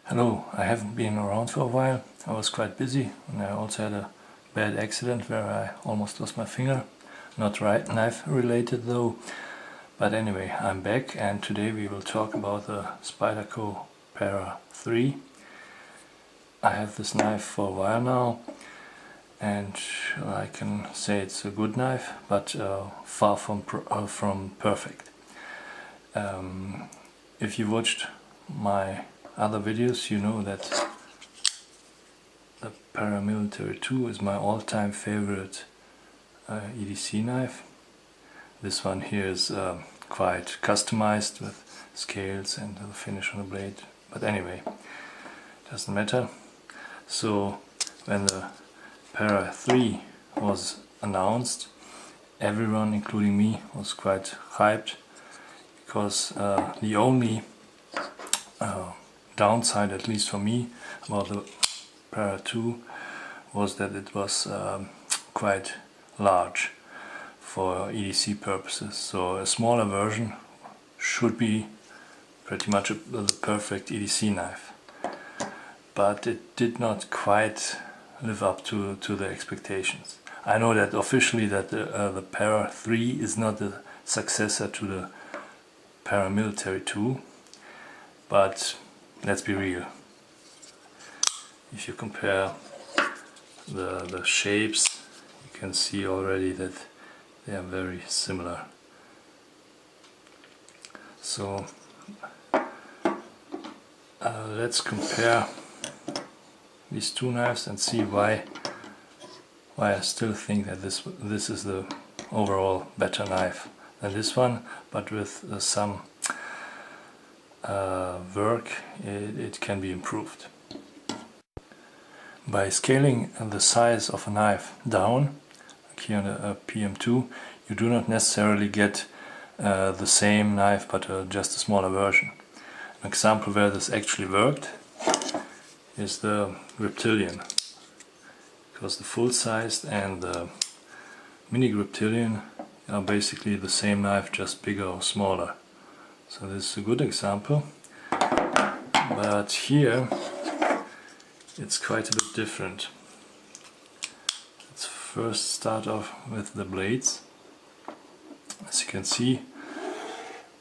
Hello, I haven't been around for a while. I was quite busy and I also had a bad accident where I almost lost my finger. Not right knife related though. But anyway, I'm back and today we will talk about the Spyderco Para 3. I have this knife for a while now and I can say it's a good knife, but far from perfect. If you watched my other videos, you know that the Paramilitary 2 is my all-time favorite EDC knife. This one here is quite customized with scales and the finish on the blade, but anyway, doesn't matter. So when the Para 3 was announced, everyone, including me, was quite hyped, because the only downside, at least for me, about the Para 2 was that it was quite large for EDC purposes. So a smaller version should be pretty much the perfect EDC knife. But it did not quite live up to the expectations. I know that officially that the Para 3 is not the successor to the Paramilitary 2, but let's be real. If you compare the shapes, you can see already that they are very similar. So let's compare these two knives and see why I still think that this is the overall better knife than this one, but with some work it can be improved. By scaling the size of a knife down, like here on a PM2, you do not necessarily get the same knife, but just a smaller version. An example where this actually worked is the Reptilian, because the full-sized and the mini Reptilian are basically the same knife, just bigger or smaller. So this is a good example, but here it's quite a bit different. Let's first start off with the blades. As you can see,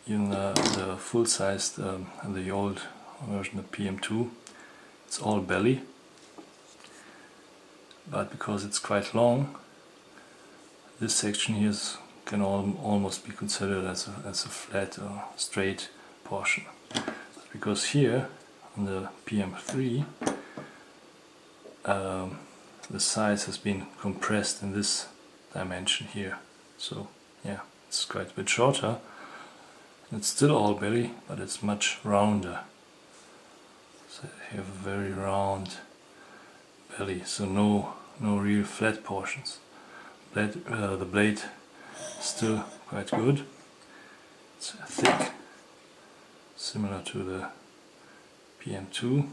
in the full-sized, the old version of PM2, it's all belly, but because it's quite long, this section here can almost be considered as a flat or straight portion. But because here on the PM3 the size has been compressed in this dimension here, so yeah, it's quite a bit shorter. It's still all belly, but it's much rounder. So you have a very round belly, so no real flat portions. The blade is still quite good. It's thick, similar to the PM2.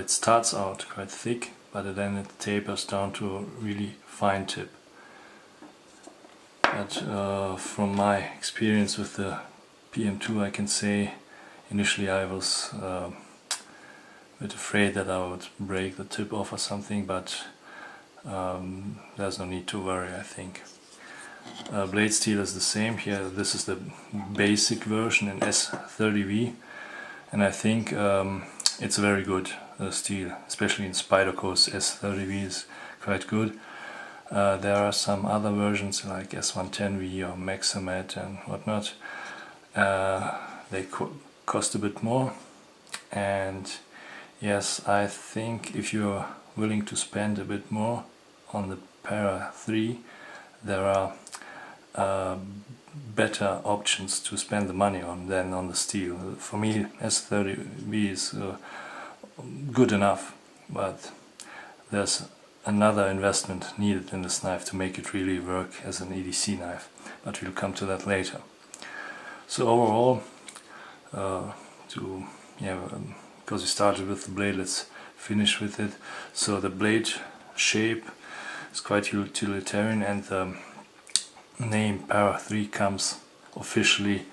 It starts out quite thick, but then it tapers down to a really fine tip. But from my experience with the PM2, I can say initially I was a bit afraid that I would break the tip off or something, but there's no need to worry, I think. Blade steel is the same here. This is the basic version in S30V, and I think it's a very good steel, especially in Spyderco's S30V is quite good. There are some other versions like S110V or Maximat and whatnot. They cost a bit more, and yes, I think if you're willing to spend a bit more on the Para 3, there are better options to spend the money on than on the steel. For me, S30V is good enough, but there's another investment needed in this knife to make it really work as an EDC knife, but we'll come to that later. So overall, because we started with the blade, let's finish with it. So the blade shape is quite utilitarian, and the name Para 3 comes officially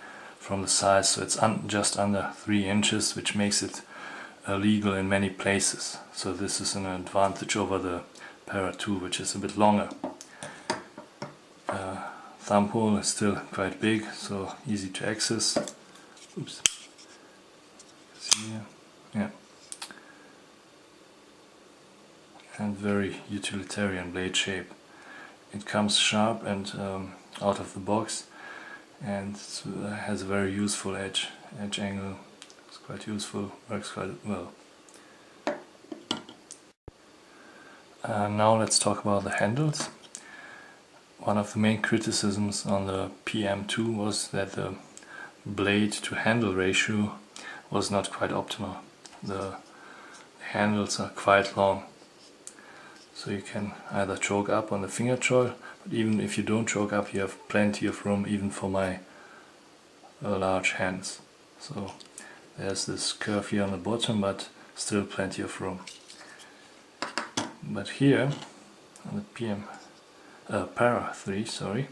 from the size, so it's just under 3 inches, which makes it legal in many places. So this is an advantage over the Para 2, which is a bit longer. Thumb hole is still quite big, so easy to access. Oops. See here? Yeah. And very utilitarian blade shape. It comes sharp and out of the box, and has a very useful edge angle. It's quite useful, works quite well. Now let's talk about the handles. One of the main criticisms on the PM2 was that the blade to handle ratio was not quite optimal. The handles are quite long, so you can either choke up on the finger choil, but even if you don't choke up, you have plenty of room even for my large hands. So there's this curve here on the bottom, but still plenty of room. But here on the Para 3, sorry,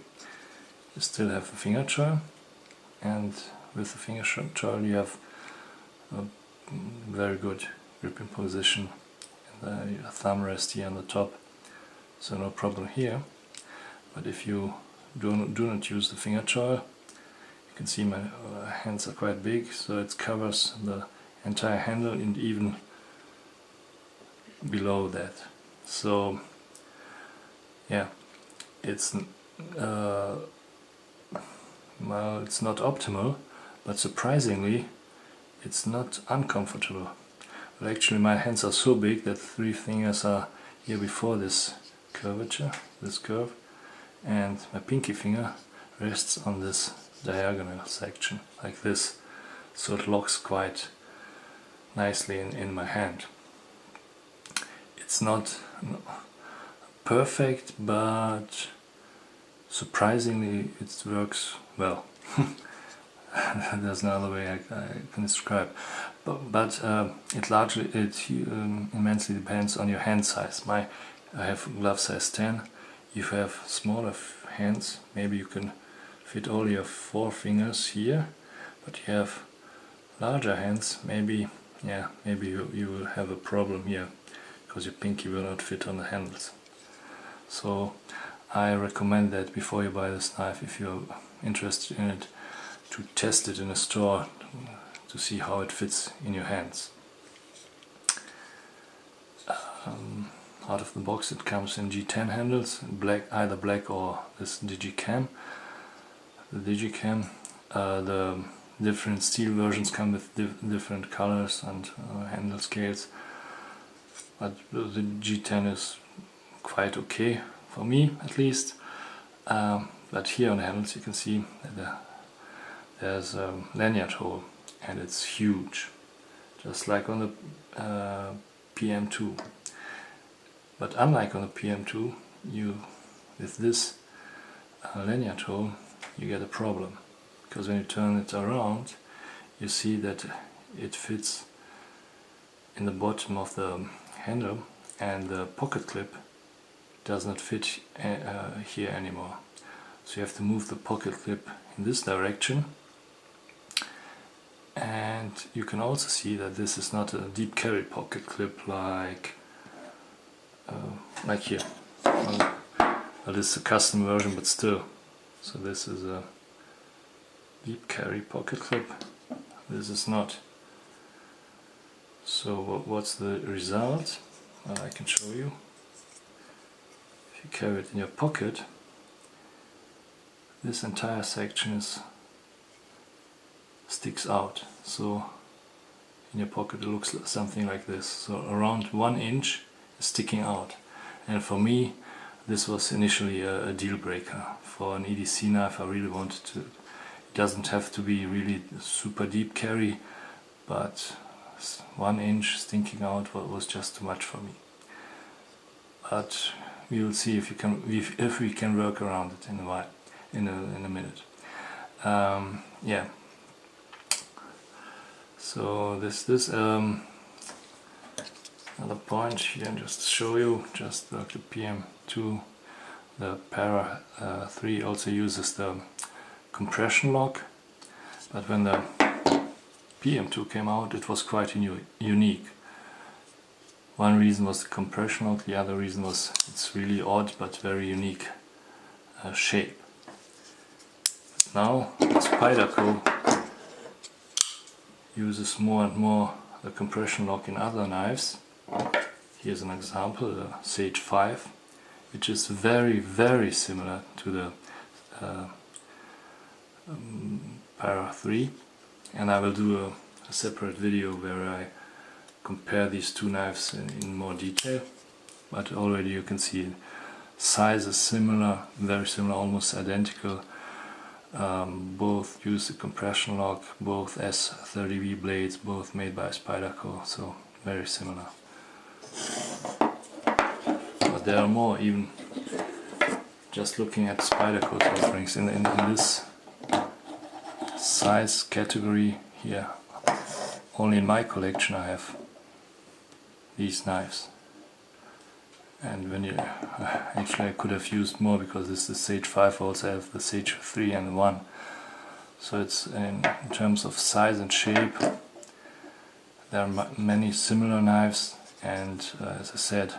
you still have a finger choil, and with the finger choil you have a very good gripping position, and your thumb rest here on the top, so no problem here. But if you do not use the finger choil, you can see my hands are quite big, so it covers the entire handle and even below that. So yeah, it's well, it's not optimal, but surprisingly it's not uncomfortable. But actually my hands are so big that 3 fingers are here before this curvature, this curve, and my pinky finger rests on this diagonal section like this, so it locks quite nicely in my hand. It's not perfect, but surprisingly it works well. There's no other way I can describe. But it immensely depends on your hand size. I have glove size 10. You have smaller hands, maybe you can fit all your 4 fingers here, but you have larger hands, maybe you will have a problem here, because your pinky will not fit on the handles. So I recommend that before you buy this knife, if you're interested in it, to test it in a store to see how it fits in your hands. Out of the box it comes in G10 handles, either black or this Digicam. The Digicam, the different steel versions come with different colors and handle scales, but the G10 is quite okay, for me at least. But here on the handles you can see that there's a lanyard hole, and it's huge, just like on the PM2. But unlike on the PM2, with this lanyard hole you get a problem, because when you turn it around you see that it fits in the bottom of the handle, and the pocket clip does not fit here anymore. So you have to move the pocket clip in this direction, and you can also see that this is not a deep carry pocket clip like here. Well, this is a custom version, but still. So this is a deep carry pocket clip, this is not. So what's the result? Well, I can show you. If you carry it in your pocket, this entire section sticks out. So in your pocket it looks something like this. So around 1 inch is sticking out. And for me this was initially a deal breaker. For an EDC knife I really wanted to, it doesn't have to be really super deep carry, but 1 inch sticking out was just too much for me. But we will see if we can work around it in a minute. Yeah. So this another point here, just to show you, just like the PM2, the Para 3 also uses the compression lock, but when the PM2 came out, it was quite unique. One reason was the compression lock, the other reason was it's really odd but very unique shape. Now Spyderco uses more and more the compression lock in other knives. Here's an example, the Sage 5, which is very similar to the Para 3, and I will do a separate video where I compare these two knives in more detail, but already you can see size is similar, very similar, almost identical. Both use the compression lock, both S30V blades, both made by Spyderco, so very similar. But there are more, even just looking at Spyderco's offerings in this size category here. Only in my collection I have these knives, and when you actually I could have used more, because this is the Sage 5, also have the Sage 3 and 1, so it's in terms of size and shape there are many similar knives, and as I said,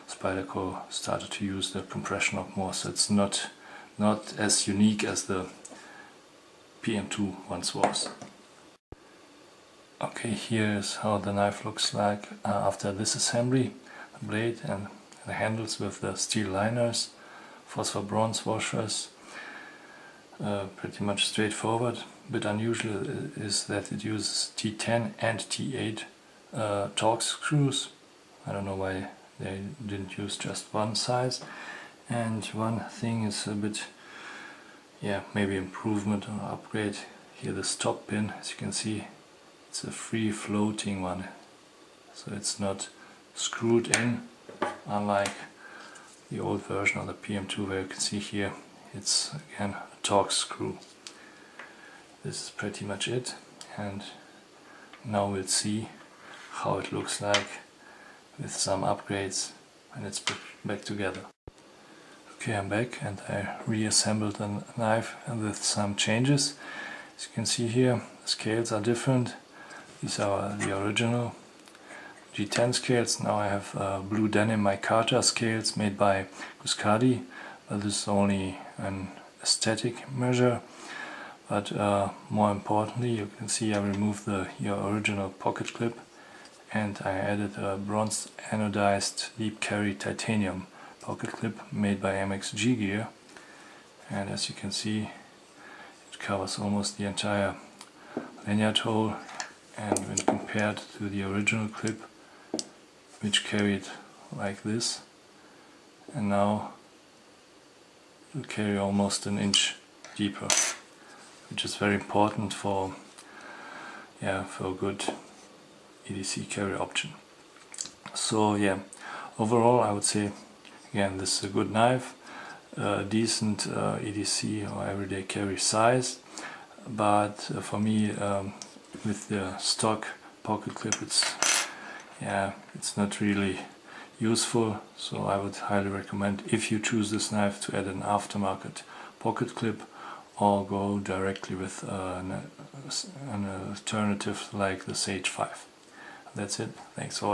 Spyderco started to use the compression lock more, so it's not as unique as the PM2 once was. Okay, here is how the knife looks like after disassembly. The blade and the handles with the steel liners, phosphor bronze washers, pretty much straightforward. A bit unusual is that it uses T10 and T8 Torx screws. I don't know why they didn't use just one size. And one thing is a bit, maybe improvement or upgrade. Here the stop pin, as you can see, it's a free floating one, so it's not screwed in, unlike the old version of the PM2 where you can see here it's again a Torx screw. This is pretty much it, and now we'll see how it looks like with some upgrades when it's put back together. Okay, I'm back and I reassembled the knife with some changes. As you can see here, the scales are different. These are the original G10 scales. Now I have blue denim micarta scales made by Guascari, but this is only an aesthetic measure. But more importantly, you can see I removed your original pocket clip, and I added a bronze anodized deep carry titanium pocket clip made by MXG Gear, and as you can see it covers almost the entire lanyard hole, and when compared to the original clip, which carried like this, and now it will carry almost an inch deeper, which is very important for a good EDC carry option. So overall I would say, again, this is a good knife, decent EDC or everyday carry size, but for me with the stock pocket clip it's not really useful, so I would highly recommend, if you choose this knife, to add an aftermarket pocket clip or go directly with an alternative like the Sage 5. That's it. Thanks for watching.